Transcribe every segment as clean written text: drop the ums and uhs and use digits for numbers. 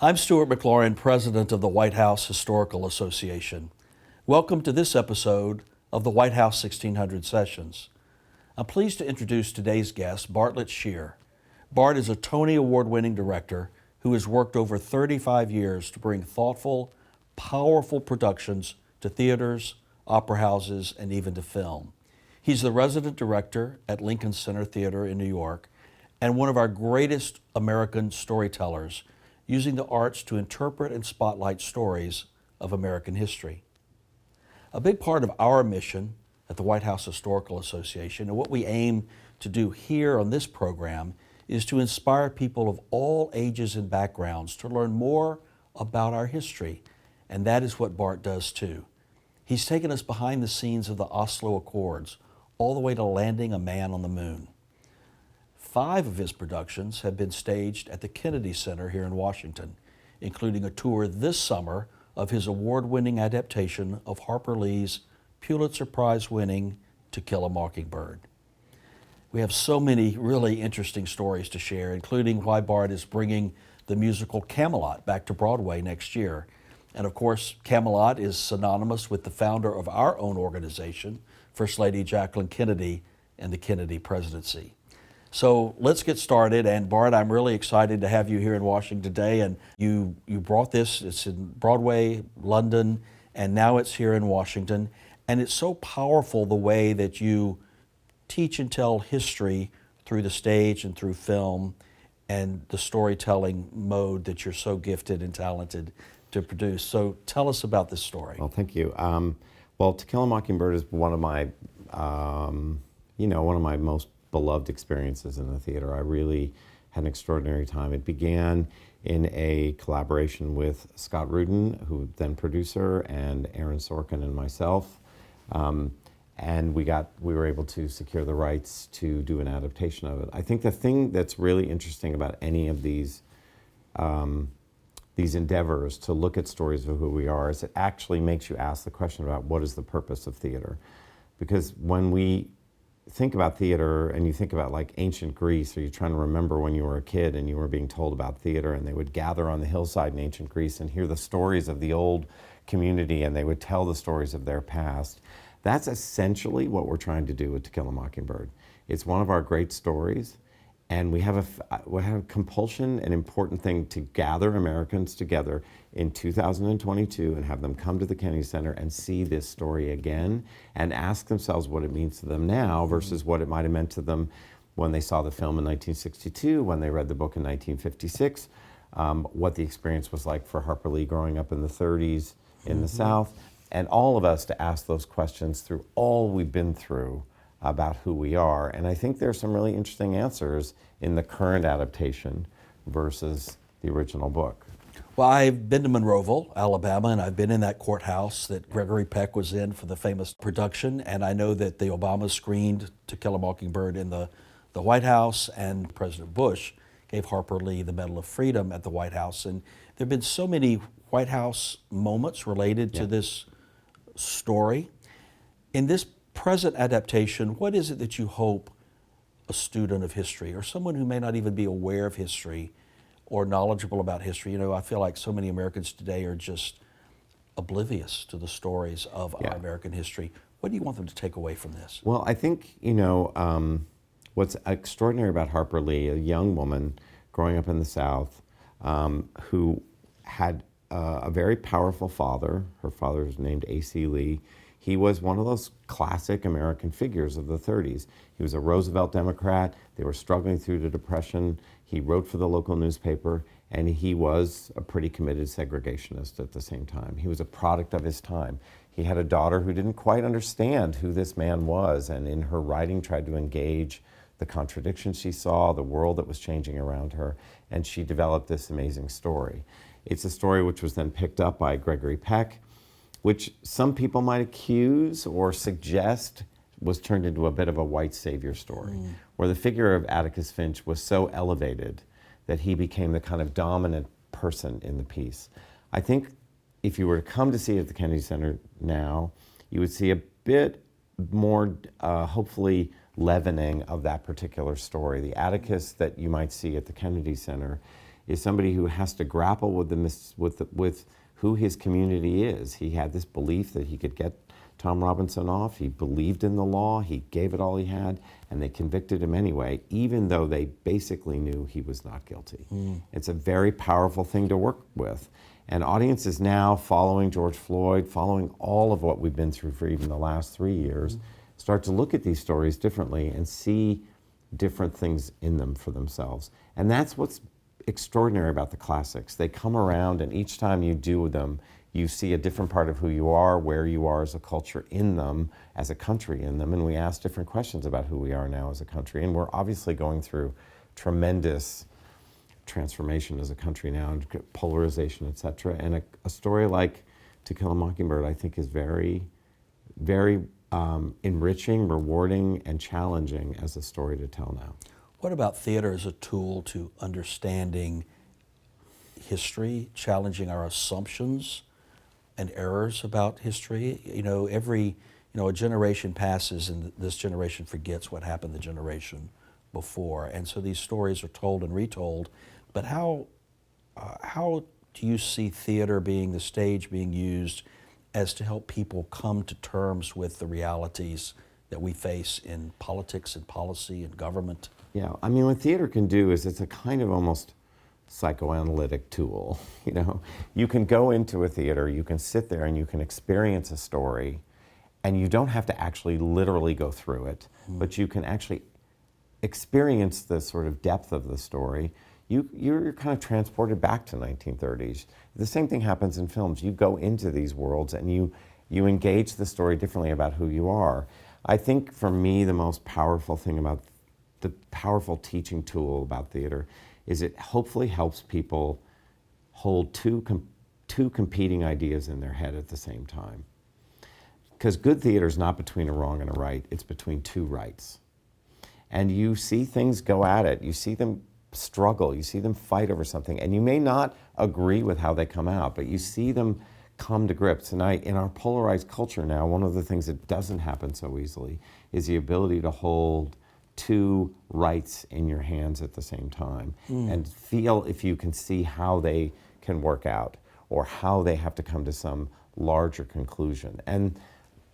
I'm Stuart McLaurin, President of the White House Historical Association. Welcome to this episode of the White House 1600 Sessions. I'm pleased to introduce today's guest, Bartlett Sher. Bart is a Tony Award-winning director who has worked over 35 years to bring thoughtful, powerful productions to theaters, opera houses, and even to film. He's the resident director at Lincoln Center Theater in New York and one of our greatest American storytellers, using the arts to interpret and spotlight stories of American history. A big part of our mission at the White House Historical Association and what we aim to do here on this program is to inspire people of all ages and backgrounds to learn more about our history, and that is what Bart does too. He's taken us behind the scenes of the Oslo Accords, all the way to landing a man on the moon. 5 of his productions have been staged at the Kennedy Center here in Washington, including a tour this summer of his award-winning adaptation of Harper Lee's Pulitzer Prize-winning To Kill a Mockingbird. We have so many really interesting stories to share, including why Bart is bringing the musical Camelot back to Broadway next year. And of course, Camelot is synonymous with the founder of our own organization, First Lady Jacqueline Kennedy and the Kennedy presidency. So let's get started. And Bart, I'm really excited to have you here in Washington today. And you brought this, it's in Broadway, London, and now it's here in Washington. And it's so powerful the way that you teach and tell history through the stage and through film and the storytelling mode that you're so gifted and talented to produce. So tell us about this story. Well, thank you. To Kill a Mockingbird is one of my, one of my most beloved experiences in the theater. I really had an extraordinary time. It began in a collaboration with Scott Rudin, who then producer, and Aaron Sorkin and myself. And we were able to secure the rights to do an adaptation of it. I think the thing that's really interesting about any of these endeavors to look at stories of who we are is it actually makes you ask the question about what is the purpose of theater. Because when we think about theater and you think about like ancient Greece, or you're trying to remember when you were a kid and you were being told about theater, and they would gather on the hillside in ancient Greece and hear the stories of the old community, and they would tell the stories of their past. That's essentially what we're trying to do with To Kill a Mockingbird. It's one of our great stories, and we have a compulsion, an important thing, to gather Americans together in 2022 and have them come to the Kennedy Center and see this story again and ask themselves what it means to them now versus what it might have meant to them when they saw the film in 1962, when they read the book in 1956, what the experience was like for Harper Lee growing up in the 30s in the South, and all of us to ask those questions through all we've been through about who we are. And I think there's some really interesting answers in the current adaptation versus the original book. Well, I've been to Monroeville, Alabama, and I've been in that courthouse that Gregory Peck was in for the famous production. And I know that the Obamas screened To Kill a Mockingbird in the White House, and President Bush gave Harper Lee the Medal of Freedom at the White House. And there have been so many White House moments related to this story. In this present adaptation, what is it that you hope a student of history or someone who may not even be aware of history or knowledgeable about history, I feel like so many Americans today are just oblivious to the stories of our American history. What do you want them to take away from this? Well, I think, what's extraordinary about Harper Lee, a young woman growing up in the South, who had a very powerful father. Her father was named A.C. Lee. He was one of those classic American figures of the 30s. He was a Roosevelt Democrat. They were struggling through the Depression. He wrote for the local newspaper, and he was a pretty committed segregationist at the same time. He was a product of his time. He had a daughter who didn't quite understand who this man was, and in her writing tried to engage the contradictions she saw, the world that was changing around her, and she developed this amazing story. It's a story which was then picked up by Gregory Peck, which some people might accuse or suggest was turned into a bit of a white savior story, where the figure of Atticus Finch was so elevated that he became the kind of dominant person in the piece. I think if you were to come to see it at the Kennedy Center now, you would see a bit more, hopefully, leavening of that particular story. The Atticus that you might see at the Kennedy Center is somebody who has to grapple with with who his community is. He had this belief that he could get Tom Robinson off. He believed in the law. He gave it all he had, and they convicted him anyway, even though they basically knew he was not guilty. It's a very powerful thing to work with. And audiences now, following George Floyd, following all of what we've been through for even the last 3 years, start to look at these stories differently and see different things in them for themselves. And that's what's extraordinary about the classics. They come around, and each time you do them, you see a different part of who you are, where you are as a culture in them, as a country in them, and we ask different questions about who we are now as a country. And we're obviously going through tremendous transformation as a country now, and polarization, et cetera. And a story like To Kill a Mockingbird, I think, is very, very enriching, rewarding, and challenging as a story to tell now. What about theater as a tool to understanding history, challenging our assumptions and errors about history? A generation passes and this generation forgets what happened the generation before. And so these stories are told and retold. But how do you see theater being, the stage being used as to help people come to terms with the realities that we face in politics and policy and government? Yeah, I mean, what theater can do is it's a kind of almost psychoanalytic tool. You can go into a theater, you can sit there and you can experience a story, and you don't have to actually literally go through it, but you can actually experience the sort of depth of the story. You're kind of transported back to 1930s. The same thing happens in films. You go into these worlds and you engage the story differently about who you are. I think for me, the most powerful thing about the powerful teaching tool about theater is it hopefully helps people hold two competing ideas in their head at the same time. Because good theater is not between a wrong and a right, it's between two rights. And you see things go at it, you see them struggle, you see them fight over something, and you may not agree with how they come out, but you see them come to grips. And in our polarized culture now, one of the things that doesn't happen so easily is the ability to hold two rights in your hands at the same time and feel if you can see how they can work out or how they have to come to some larger conclusion. And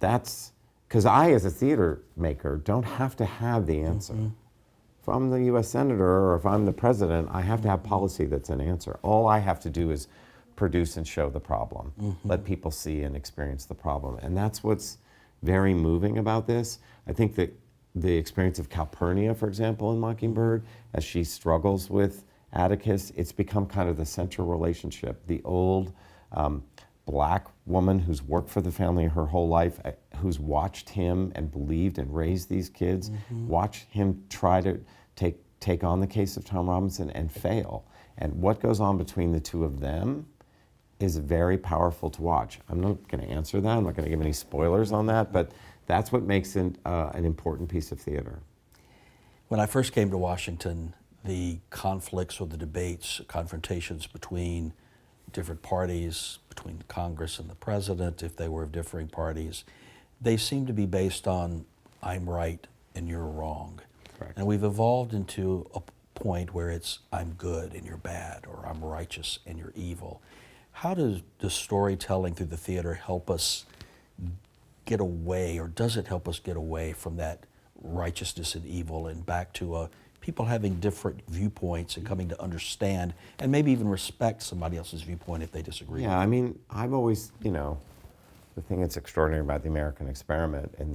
that's because I, as a theater maker, don't have to have the answer. If I'm the US Senator or if I'm the president, I have to have policy that's an answer. All I have to do is produce and show the problem, let people see and experience the problem. And that's what's very moving about this. I think that the experience of Calpurnia, for example, in Mockingbird, as she struggles with Atticus, it's become kind of the central relationship. The old black woman who's worked for the family her whole life, who's watched him and believed and raised these kids, watch him try to take on the case of Tom Robinson and fail. And what goes on between the two of them is very powerful to watch. I'm not going to answer that. I'm not going to give any spoilers on that, but that's what makes it an important piece of theater. When I first came to Washington, the conflicts or the debates, confrontations between different parties, between Congress and the president, if they were of differing parties, they seem to be based on I'm right and you're wrong. Correct. And we've evolved into a point where it's I'm good and you're bad, or I'm righteous and you're evil. How does the storytelling through the theater help us get away, or does it help us get away from that righteousness and evil and back to people having different viewpoints and coming to understand and maybe even respect somebody else's viewpoint if they disagree? Yeah, I mean, I've always, the thing that's extraordinary about the American experiment and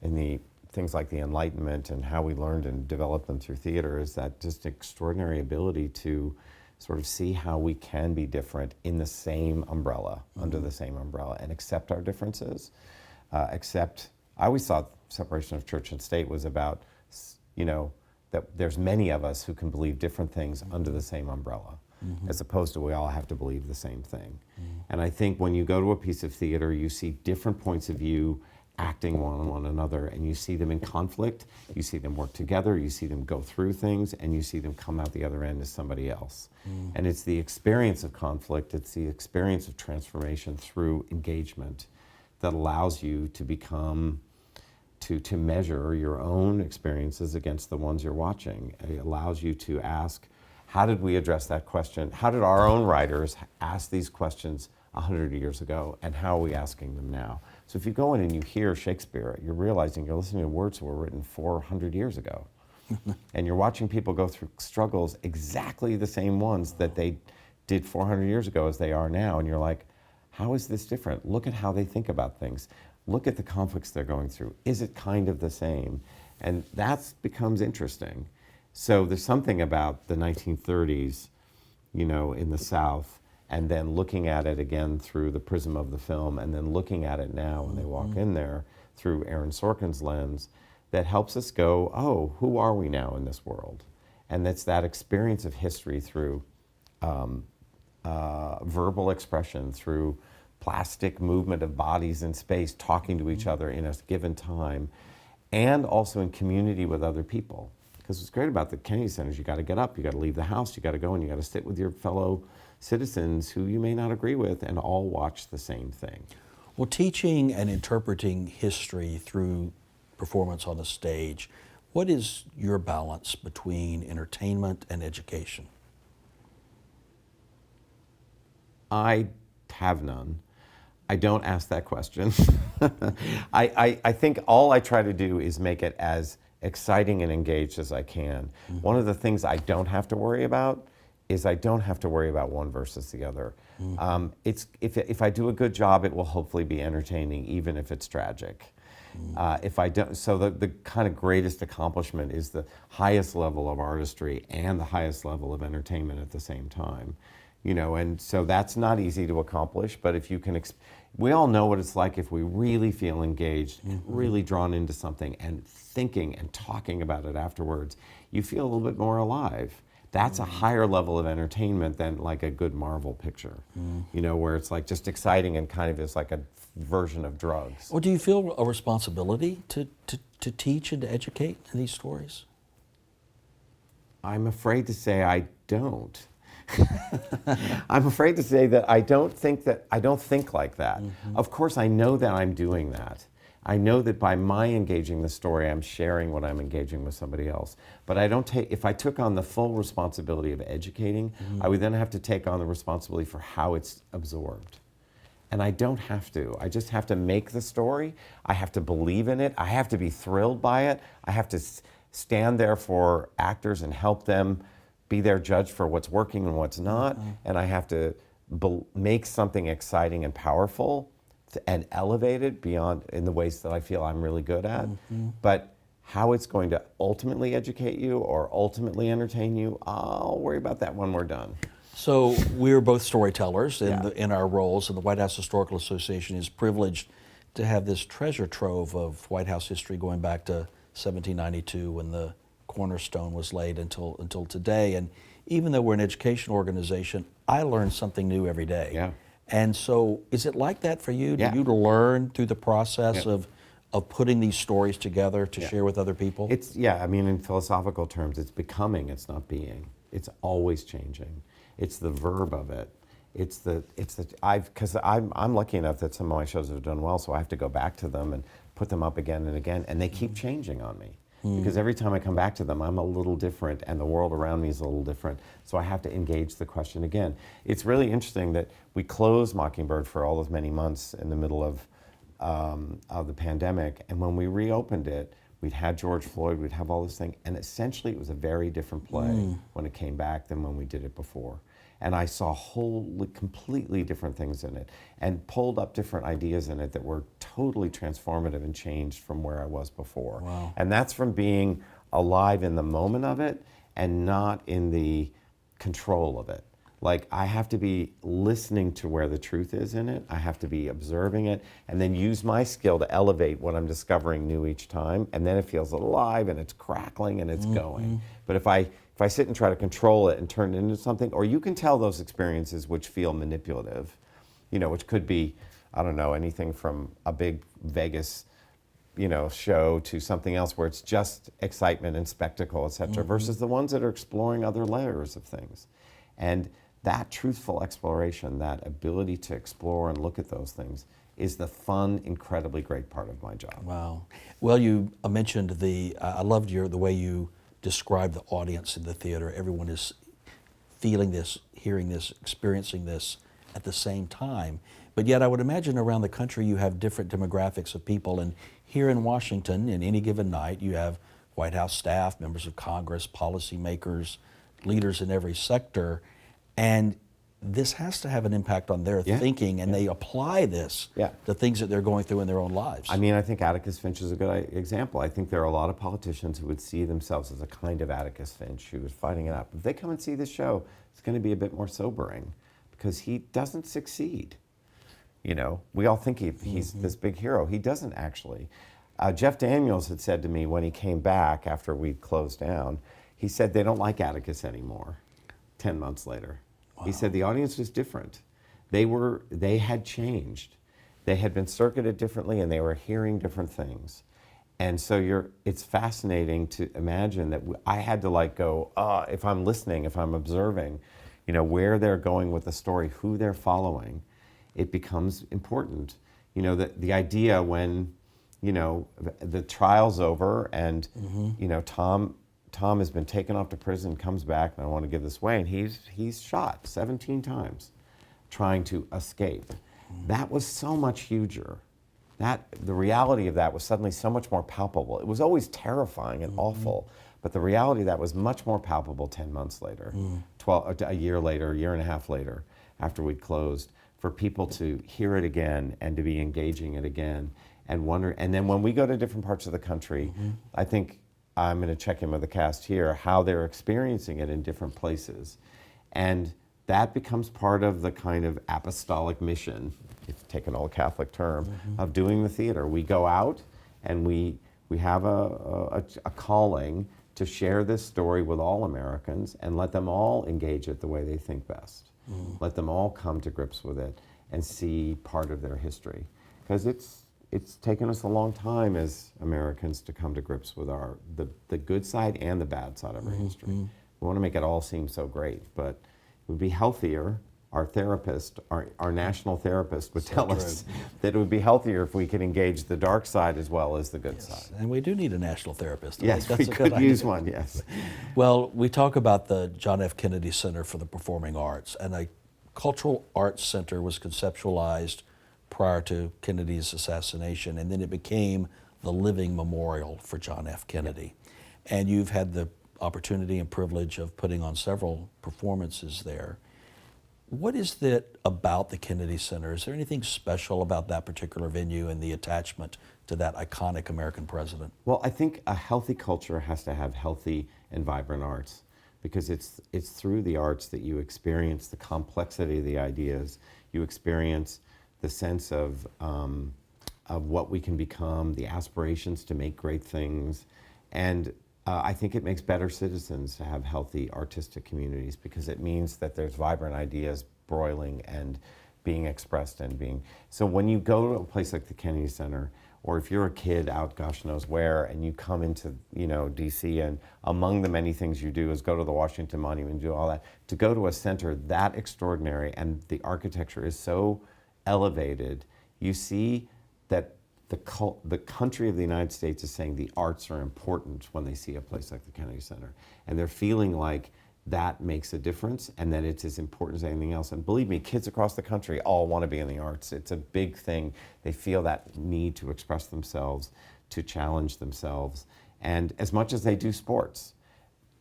the things like the Enlightenment and how we learned and developed them through theater is that just extraordinary ability to sort of see how we can be different in the same umbrella, under the same umbrella, and accept our differences. I always thought separation of church and state was about, that there's many of us who can believe different things under the same umbrella, as opposed to we all have to believe the same thing. And I think when you go to a piece of theater, you see different points of view acting on one another, and you see them in conflict, you see them work together, you see them go through things, and you see them come out the other end as somebody else. And it's the experience of conflict, it's the experience of transformation through engagement that allows you to become, to measure your own experiences against the ones you're watching. It allows you to ask, How did we address that question? How did our own writers ask these questions 100 years ago, and how are we asking them now? So if you go in and you hear Shakespeare, you're realizing you're listening to words that were written 400 years ago. And you're watching people go through struggles exactly the same ones that they did 400 years ago as they are now. And you're like, how is this different? Look at how they think about things. Look at the conflicts they're going through. Is it kind of the same? And that becomes interesting. So there's something about the 1930s, in the South, and then looking at it again through the prism of the film, and then looking at it now when they walk in there through Aaron Sorkin's lens, that helps us go, oh, who are we now in this world? And it's that experience of history through verbal expression, through plastic movement of bodies in space, talking to each other in a given time, and also in community with other people. Because what's great about the Kennedy Center is you got to get up, you got to leave the house, you got to go and you got to sit with your fellow citizens who you may not agree with and all watch the same thing. Well, teaching and interpreting history through performance on a stage, what is your balance between entertainment and education? I have none. I don't ask that question. I think all I try to do is make it as exciting and engaged as I can. Mm-hmm. One of the things I don't have to worry about is I don't have to worry about one versus the other. Mm-hmm. If I do a good job, it will hopefully be entertaining, even if it's tragic. If I don't, so the kind of greatest accomplishment is the highest level of artistry and the highest level of entertainment at the same time, and so that's not easy to accomplish, but if you can, we all know what it's like if we really feel engaged, and really drawn into something and thinking and talking about it afterwards, you feel a little bit more alive. That's a higher level of entertainment than like a good Marvel picture, where it's like just exciting and kind of is like a version of drugs. Well, do you feel a responsibility to teach and to educate in these stories? I'm afraid to say I don't. I'm afraid to say that I don't think like that. Mm-hmm. Of course, I know that I'm doing that. I know that by my engaging the story, I'm sharing what I'm engaging with somebody else. But I don't take, if I took on the full responsibility of educating, I would then have to take on the responsibility for how it's absorbed. And I don't have to. I just have to make the story. I have to believe in it. I have to be thrilled by it. I have to stand there for actors and help them be their judge for what's working and what's not. And I have to make something exciting and powerful and elevated beyond in the ways that I feel I'm really good at. But how it's going to ultimately educate you or ultimately entertain you, I'll worry about that when we're done. So we're both storytellers in our roles, and the White House Historical Association is privileged to have this treasure trove of White House history going back to 1792 when the cornerstone was laid until today. And even though we're an education organization, I learn something new every day. Yeah. And so is it like that for you? Yeah. Do you learn through the process of putting these stories together to share with other people? In philosophical terms, it's becoming, it's not being. It's always changing. It's the verb of it. Because I'm lucky enough that some of my shows have done well, so I have to go back to them and put them up again and again, and they keep changing on me. Because every time I come back to them, I'm a little different, and the world around me is a little different. So I have to engage the question again. It's really interesting that we closed Mockingbird for all those many months in the middle of the pandemic, and when we reopened it, we'd had George Floyd, we'd have all this thing, and essentially it was a very different play when it came back than when we did it before. And I saw completely different things in it and pulled up different ideas in it that were totally transformative and changed from where I was before. Wow. And that's from being alive in the moment of it and not in the control of it. Like, I have to be listening to where the truth is in it. I have to be observing it and then use my skill to elevate what I'm discovering new each time. And then it feels alive and it's crackling and it's going. But if I sit and try to control it and turn it into something, or you can tell those experiences which feel manipulative, which could be, I don't know, anything from a big Vegas, show to something else where it's just excitement and spectacle, et cetera, versus the ones that are exploring other layers of things. And that truthful exploration, that ability to explore and look at those things, is the fun, incredibly great part of my job. Wow. Well, you mentioned I loved the way you described the audience in the theater. Everyone is feeling this, hearing this, experiencing this at the same time. But yet I would imagine around the country you have different demographics of people. And here in Washington, in any given night, you have White House staff, members of Congress, policymakers, leaders in every sector. And this has to have an impact on their thinking, and they apply this to things that they're going through in their own lives. I mean, I think Atticus Finch is a good example. I think there are a lot of politicians who would see themselves as a kind of Atticus Finch who is fighting it out. If they come and see this show, it's going to be a bit more sobering because he doesn't succeed. You know, we all think he's this big hero. He doesn't actually. Jeff Daniels had said to me when he came back after we closed down, he said they don't like Atticus anymore 10 months later. Wow. He said the audience was different. They had changed. They had been circuited differently and they were hearing different things. And so it's fascinating to imagine that I had to go, if I'm listening, if I'm observing, you know, where they're going with the story, who they're following, it becomes important. You know, the idea when, you know, the trial's over and, you know, Tom has been taken off to prison, comes back, and I don't want to give this away, and he's shot 17 times trying to escape. That was so much huger. The reality of that was suddenly so much more palpable. It was always terrifying and awful, but the reality of that was much more palpable 10 months later, a year later, a year and a half later, after we'd closed, for people to hear it again and to be engaging it again and wonder. And then when we go to different parts of the country, I think I'm going to check in with the cast here, how they're experiencing it in different places. And that becomes part of the kind of apostolic mission, if you take an old Catholic term, of doing the theater. We go out and we have a calling to share this story with all Americans and let them all engage it the way they think best. Let them all come to grips with it and see part of their history. Because it's taken us a long time as Americans to come to grips with the good side and the bad side of our history. We want to make it all seem so great, but it would be healthier. Our therapist, our national therapist would tell us that it would be healthier if we could engage the dark side as well as the good side. And we do need a national therapist. Yes, we could use one, yes. Well, we talk about the John F. Kennedy Center for the Performing Arts, and a cultural arts center was conceptualized prior to Kennedy's assassination, and then it became the living memorial for John F. Kennedy. And you've had the opportunity and privilege of putting on several performances there. What is it about the Kennedy Center? Is there anything special about that particular venue and the attachment to that iconic American president? Well, I think a healthy culture has to have healthy and vibrant arts, because it's through the arts that you experience the complexity of the ideas, you experience the sense of what we can become, the aspirations to make great things, and I think it makes better citizens to have healthy artistic communities, because it means that there's vibrant ideas broiling and being expressed and being. So when you go to a place like the Kennedy Center, or if you're a kid out gosh knows where, and you come into, you know, DC, and among the many things you do is go to the Washington Monument and do all that, to go to a center that extraordinary and the architecture is so elevated, you see that the country of the United States is saying the arts are important when they see a place like the Kennedy Center. And they're feeling like that makes a difference and that it's as important as anything else. And believe me, kids across the country all want to be in the arts. It's a big thing. They feel that need to express themselves, to challenge themselves, and as much as they do sports.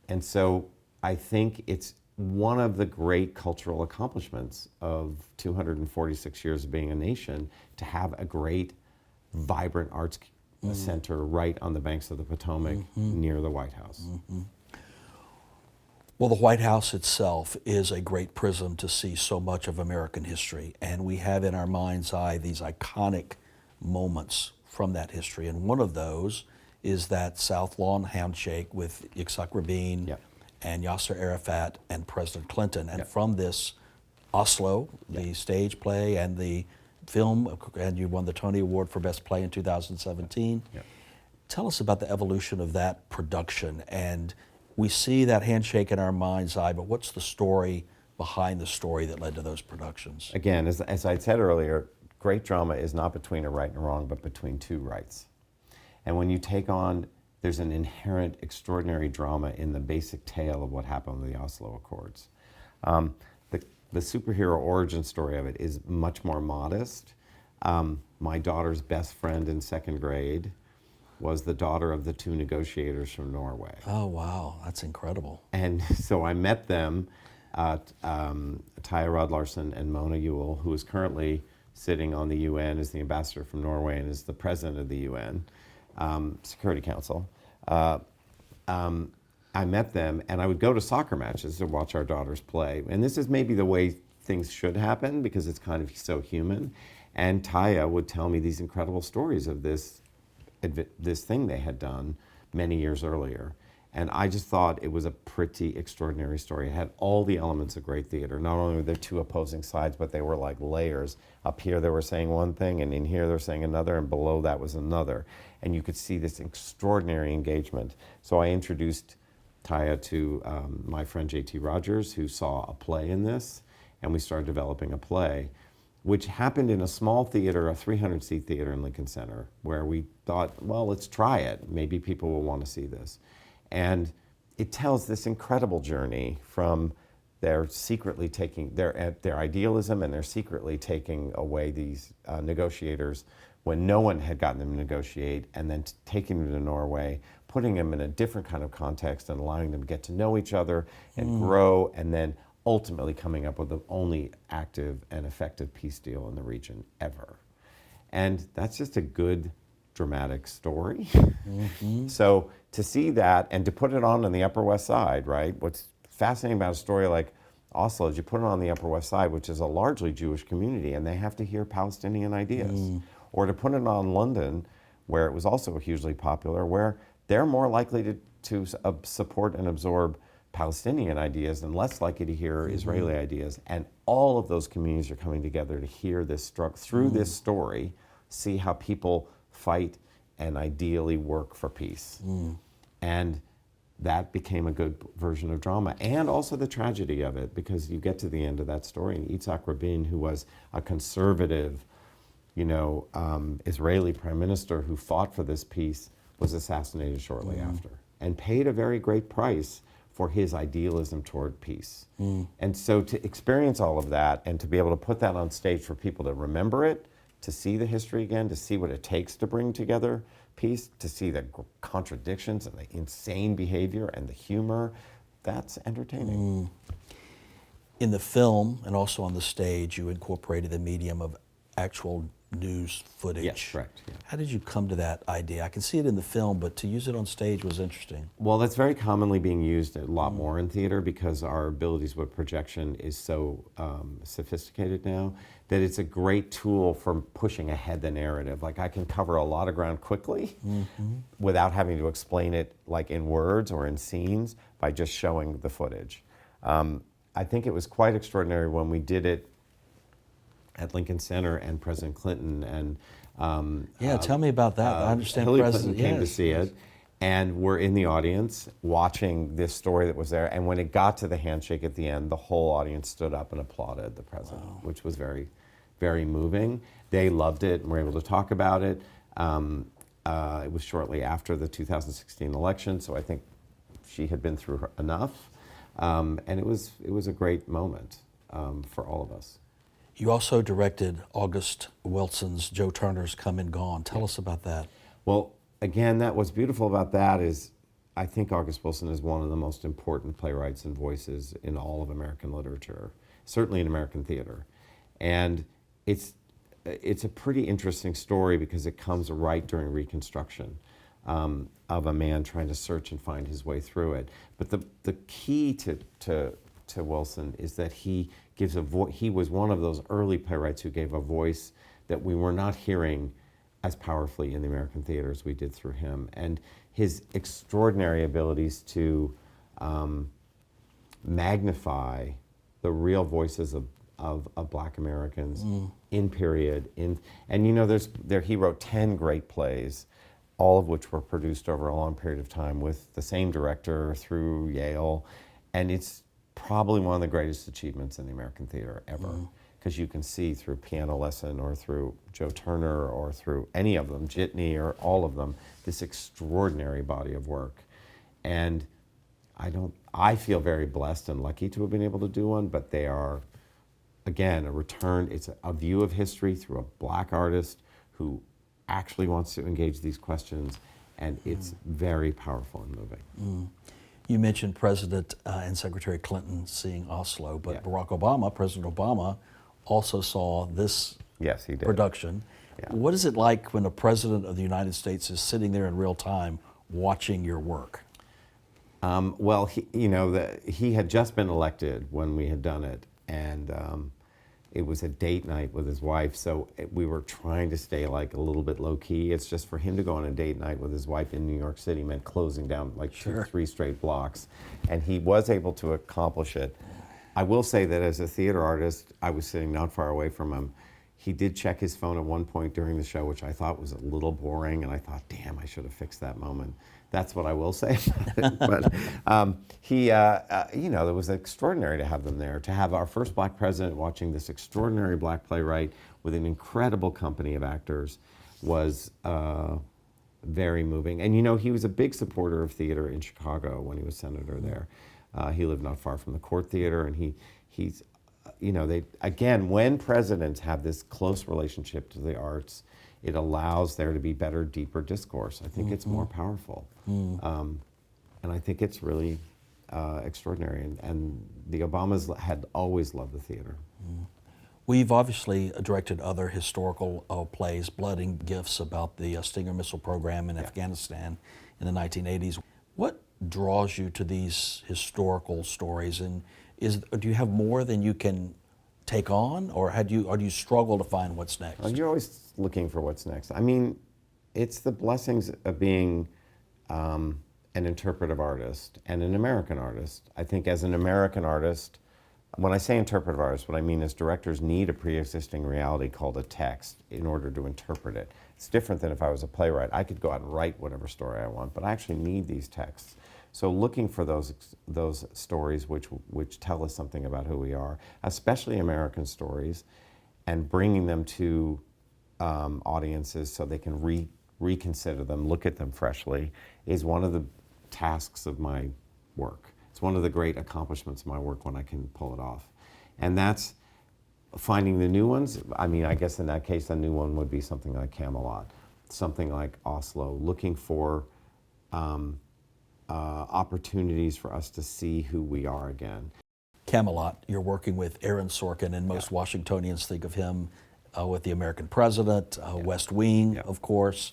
And so I think it's one of the great cultural accomplishments of 246 years of being a nation to have a great vibrant arts center right on the banks of the Potomac near the White House. Well, the White House itself is a great prism to see so much of American history, and we have in our mind's eye these iconic moments from that history, and one of those is that South Lawn handshake with Yitzhak Rabin and Yasser Arafat and President Clinton, and from this Oslo, the stage play and the film, and you won the Tony Award for Best Play in 2017. Tell us about the evolution of that production. And we see that handshake in our mind's eye, but what's the story behind the story that led to those productions? Again, as I said earlier, great drama is not between a right and a wrong, but between two rights. And when you take on, there's an inherent extraordinary drama in the basic tale of what happened with the Oslo Accords. The, the superhero origin story of it is much more modest. My daughter's best friend in second grade was the daughter of the two negotiators from Norway. Oh, wow. That's incredible. And so I met them, Taya Rod Larson and Mona Ewell, who is currently sitting on the UN as the ambassador from Norway and is the president of the UN Security Council. I met them, and I would go to soccer matches to watch our daughters play. And this is maybe the way things should happen because it's kind of so human. And Taya would tell me these incredible stories of this thing they had done many years earlier. And I just thought it was a pretty extraordinary story. It had all the elements of great theater. Not only were there two opposing sides, but they were like layers. Up here they were saying one thing, and in here they're saying another, and below that was another. And you could see this extraordinary engagement. So I introduced Taya to my friend J.T. Rogers, who saw a play in this, and we started developing a play, which happened in a small theater, a 300-seat theater in Lincoln Center, where we thought, well, let's try it. Maybe people will want to see this. And it tells this incredible journey from their secretly taking their idealism, and they're secretly taking away these negotiators when no one had gotten them to negotiate, and then taking them to Norway, putting them in a different kind of context and allowing them to get to know each other and grow, and then ultimately coming up with the only active and effective peace deal in the region ever. And that's just a good dramatic story. So to see that and to put it on the Upper West Side, right? What's fascinating about a story like Oslo is you put it on the Upper West Side, which is a largely Jewish community, and they have to hear Palestinian ideas. Or to put it on London, where it was also hugely popular, where they're more likely to support and absorb Palestinian ideas and less likely to hear Israeli ideas. And all of those communities are coming together to hear this struggle through this story, see how people fight and ideally work for peace. And that became a good version of drama. And also the tragedy of it, because you get to the end of that story, and Yitzhak Rabin, who was a conservative, Israeli prime minister who fought for this peace, was assassinated shortly after, and paid a very great price for his idealism toward peace. And so to experience all of that and to be able to put that on stage for people to remember it, to see the history again, to see what it takes to bring together peace, to see the contradictions and the insane behavior and the humor, that's entertaining. In the film and also on the stage, you incorporated the medium of actual news footage. Yes, correct. Yeah. How did you come to that idea? I can see it in the film, but to use it on stage was interesting. Well, that's very commonly being used a lot more in theater because our abilities with projection is so sophisticated now that it's a great tool for pushing ahead the narrative. Like I can cover a lot of ground quickly without having to explain it like in words or in scenes by just showing the footage. I think it was quite extraordinary when we did it at Lincoln Center and President Clinton and Tell me about that. I understand Hillary President Clinton came to see it, and we're in the audience watching this story that was there. And when it got to the handshake at the end, the whole audience stood up and applauded the president, which was very, very moving. They loved it and were able to talk about it. It was shortly after the 2016 election, so I think she had been through enough, and it was a great moment for all of us. You also directed August Wilson's Joe Turner's Come and Gone. Tell us about that. Well, again, what's beautiful about that is I think August Wilson is one of the most important playwrights and voices in all of American literature, certainly in American theater. And it's a pretty interesting story because it comes right during Reconstruction of a man trying to search and find his way through it. But the key to Wilson is that he gives he was one of those early playwrights who gave a voice that we were not hearing as powerfully in the American theater as we did through him. And his extraordinary abilities to magnify the real voices of Black Americans in period. He wrote 10 great plays, all of which were produced over a long period of time with the same director through Yale. And it's probably one of the greatest achievements in the American theater ever, because you can see through Piano Lesson or through Joe Turner or through any of them, Jitney or all of them, this extraordinary body of work. And I feel very blessed and lucky to have been able to do one, but they are, again, a return. It's a view of history through a black artist who actually wants to engage these questions, and it's very powerful and moving. You mentioned President and Secretary Clinton seeing Oslo, but Yeah. Barack Obama, President Obama, also saw this Yes, he did. production. Yeah. What is it like when a president of the United States is sitting there in real time watching your work? Well, he had just been elected when we had done it, and it was a date night with his wife, so we were trying to stay like a little bit low key. It's just for him to go on a date night with his wife in New York City meant closing down like Sure. 3 straight blocks, and he was able to accomplish it. I will say that as a theater artist, I was sitting not far away from him. He did check his phone at one point during the show, which I thought was a little boring, and I thought, damn, I should have fixed that moment. That's what I will say. But it was extraordinary to have them there, to have our first black president watching this extraordinary black playwright with an incredible company of actors was very moving. And he was a big supporter of theater in Chicago when he was senator there. He lived not far from the Court Theater, and he's when presidents have this close relationship to the arts, it allows there to be better, deeper discourse. I think it's more powerful. And I think it's really extraordinary. And the Obamas had always loved the theater. We've obviously directed other historical plays, Blood and Gifts, about the Stinger missile program in Afghanistan in the 1980s. What draws you to these historical stories, and do you have more than you can take on, or do you struggle to find what's next? Well, you're always looking for what's next. I mean, it's the blessings of being an interpretive artist and an American artist. I think as an American artist, when I say interpretive artist, what I mean is directors need a pre-existing reality called a text in order to interpret it. It's different than if I was a playwright. I could go out and write whatever story I want, but I actually need these texts. So looking for those stories which tell us something about who we are, especially American stories, and bringing them to audiences so they can reconsider them, look at them freshly, is one of the tasks of my work. It's one of the great accomplishments of my work when I can pull it off. And that's finding the new ones. I mean, I guess in that case, a new one would be something like Camelot, something like Oslo, looking for opportunities for us to see who we are again. Camelot, you're working with Aaron Sorkin, and most Washingtonians think of him with The American President, West Wing, of course.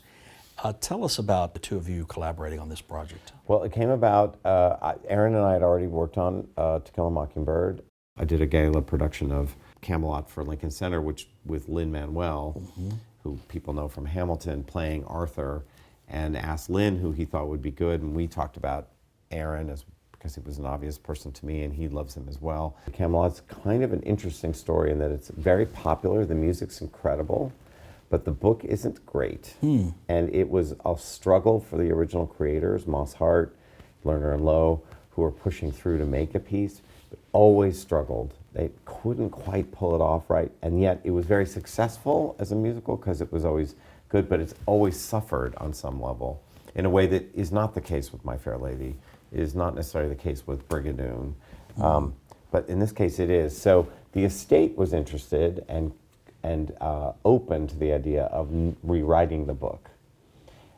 Tell us about the two of you collaborating on this project. Well, it came about, Aaron and I had already worked on To Kill a Mockingbird. I did a gala production of Camelot for Lincoln Center, which with Lin-Manuel, who people know from Hamilton, playing Arthur, and asked Lin who he thought would be good, and we talked about Aaron because he was an obvious person to me, and he loves him as well. Camelot's kind of an interesting story in that it's very popular, the music's incredible, but the book isn't great. And it was a struggle for the original creators, Moss Hart, Lerner and Lowe, who were pushing through to make a piece, but always struggled. They couldn't quite pull it off right, and yet it was very successful as a musical because it was always good, but it's always suffered on some level in a way that is not the case with My Fair Lady, is not necessarily the case with Brigadoon, but in this case it is. So the estate was interested and open to the idea of rewriting the book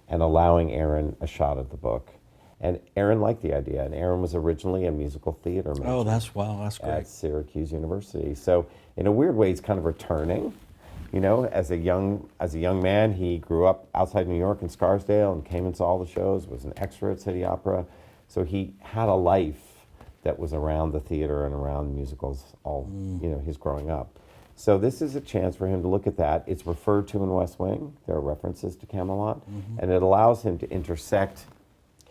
and allowing Aaron a shot at the book. And Aaron liked the idea, and Aaron was originally a musical theater major. Oh, that's great. At Syracuse University. So in a weird way, he's kind of returning. As a young man, he grew up outside New York in Scarsdale and came and saw all the shows, was an extra at City Opera. So he had a life that was around the theater and around musicals his growing up. So this is a chance for him to look at that. It's referred to in West Wing. There are references to Camelot. And it allows him to intersect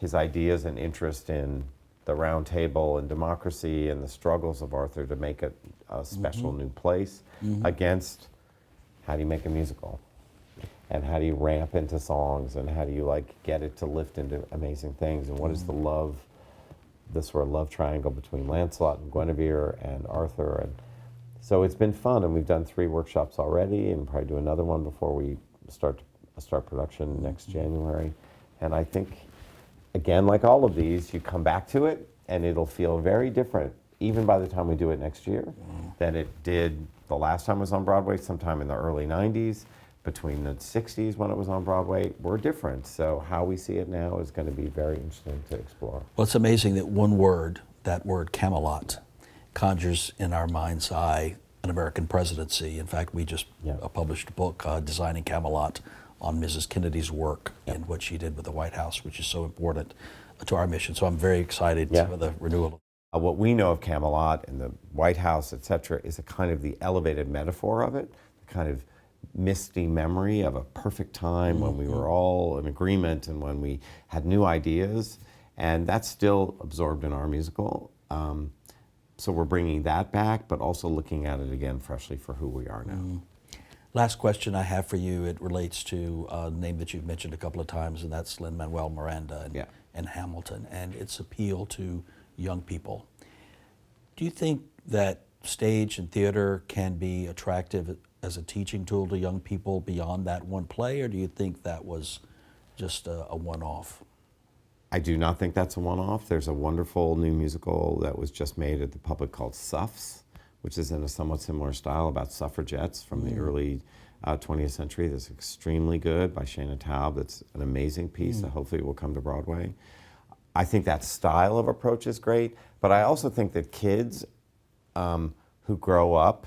his ideas and interest in the Round Table and democracy and the struggles of Arthur to make it a special new place against how do you make a musical? And how do you ramp into songs? And how do you get it to lift into amazing things? And what is the sort of love triangle between Lancelot and Guinevere and Arthur? And so it's been fun, and we've done 3 workshops already, and probably do another one before we start production next January. And I think, again, like all of these, you come back to it and it'll feel very different, even by the time we do it next year, than it did the last time it was on Broadway, sometime in the early 90s, between the 60s when it was on Broadway. We're different, so how we see it now is going to be very interesting to explore. Well, it's amazing that one word, that word Camelot, conjures in our mind's eye an American presidency. In fact, we just published a book, Designing Camelot, on Mrs. Kennedy's work and what she did with the White House, which is so important to our mission. So I'm very excited for the renewal. What we know of Camelot and the White House, et cetera, is a kind of the elevated metaphor of it, the kind of misty memory of a perfect time when we were all in agreement and when we had new ideas. And that's still absorbed in our musical. So we're bringing that back, but also looking at it again freshly for who we are now. Last question I have for you, it relates to a name that you've mentioned a couple of times, and that's Lin-Manuel Miranda and Hamilton, and its appeal to young people. Do you think that stage and theater can be attractive as a teaching tool to young people beyond that one play, or do you think that was just a one-off? I do not think that's a one-off. There's a wonderful new musical that was just made at the Public called Suffs, which is in a somewhat similar style about suffragettes from the early 20th century. That's extremely good by Shana Taub. It's an amazing piece that hopefully will come to Broadway. I think that style of approach is great, but I also think that kids who grow up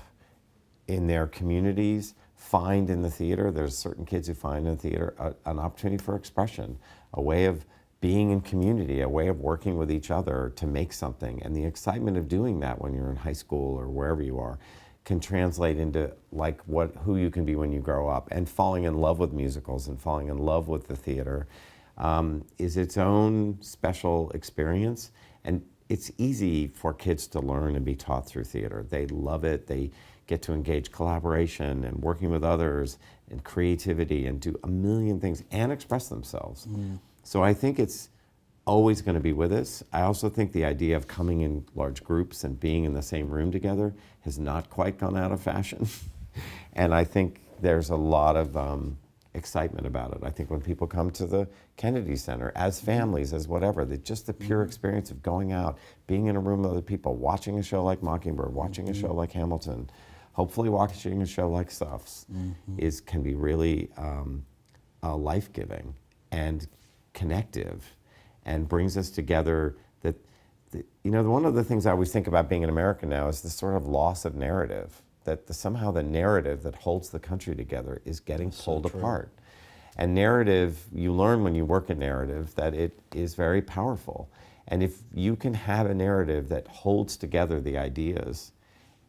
in their communities find in the theater, there's certain kids who find in the theater an opportunity for expression, a way of being in community, a way of working with each other to make something. And the excitement of doing that when you're in high school or wherever you are can translate into like who you can be when you grow up. And falling in love with musicals and falling in love with the theater is its own special experience. And it's easy for kids to learn and be taught through theater. They love it. They get to engage collaboration and working with others and creativity and do a million things and express themselves. So I think it's always going to be with us. I also think the idea of coming in large groups and being in the same room together has not quite gone out of fashion. And I think there's a lot of excitement about it. I think when people come to the Kennedy Center as families, as whatever, just the pure experience of going out, being in a room with other people, watching a show like Mockingbird, watching a show like Hamilton, hopefully watching a show like Suffs, can be really life-giving and connective and brings us together. One of the things I always think about being an American now is this sort of loss of narrative, that somehow the narrative that holds the country together is getting pulled apart. And narrative, you learn when you work in narrative that it is very powerful. And if you can have a narrative that holds together the ideas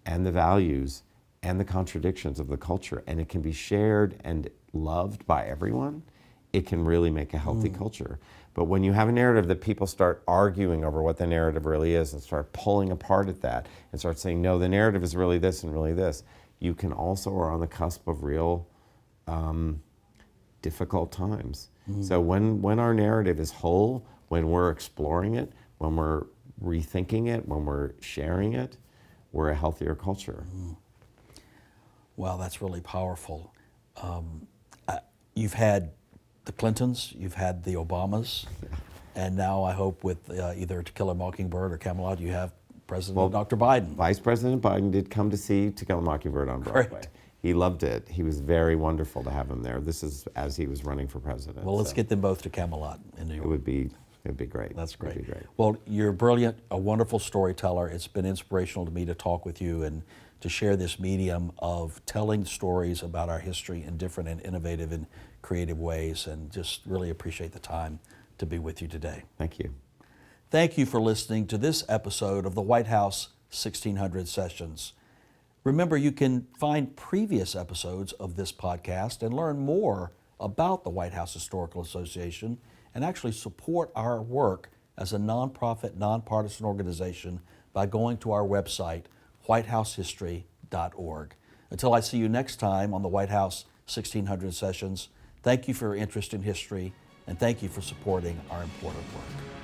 and the values and the contradictions of the culture, and it can be shared and loved by everyone, it can really make a healthy culture. But when you have a narrative that people start arguing over what the narrative really is and start pulling apart at that and start saying, no, the narrative is really this and really this, you can also are on the cusp of real difficult times. So when our narrative is whole, when we're exploring it, when we're rethinking it, when we're sharing it, we're a healthier culture. Wow, that's really powerful. You've had the Clintons, you've had the Obamas, and now I hope with either To Kill a Mockingbird or Camelot, you have President Dr. Biden. Vice President Biden did come to see To Kill a Mockingbird on Broadway. Great. He loved it. He was very wonderful to have him there. This is as he was running for president. Well, let's get them both to Camelot in New York. It'd be great. That's great. It'd be great. Well, you're brilliant, a wonderful storyteller. It's been inspirational to me to talk with you and to share this medium of telling stories about our history in different and innovative and creative ways, and just really appreciate the time to be with you today. Thank you. Thank you for listening to this episode of the White House 1600 Sessions. Remember, you can find previous episodes of this podcast and learn more about the White House Historical Association and actually support our work as a nonprofit, nonpartisan organization by going to our website, whitehousehistory.org. Until I see you next time on the White House 1600 Sessions, thank you for your interest in history, and thank you for supporting our important work.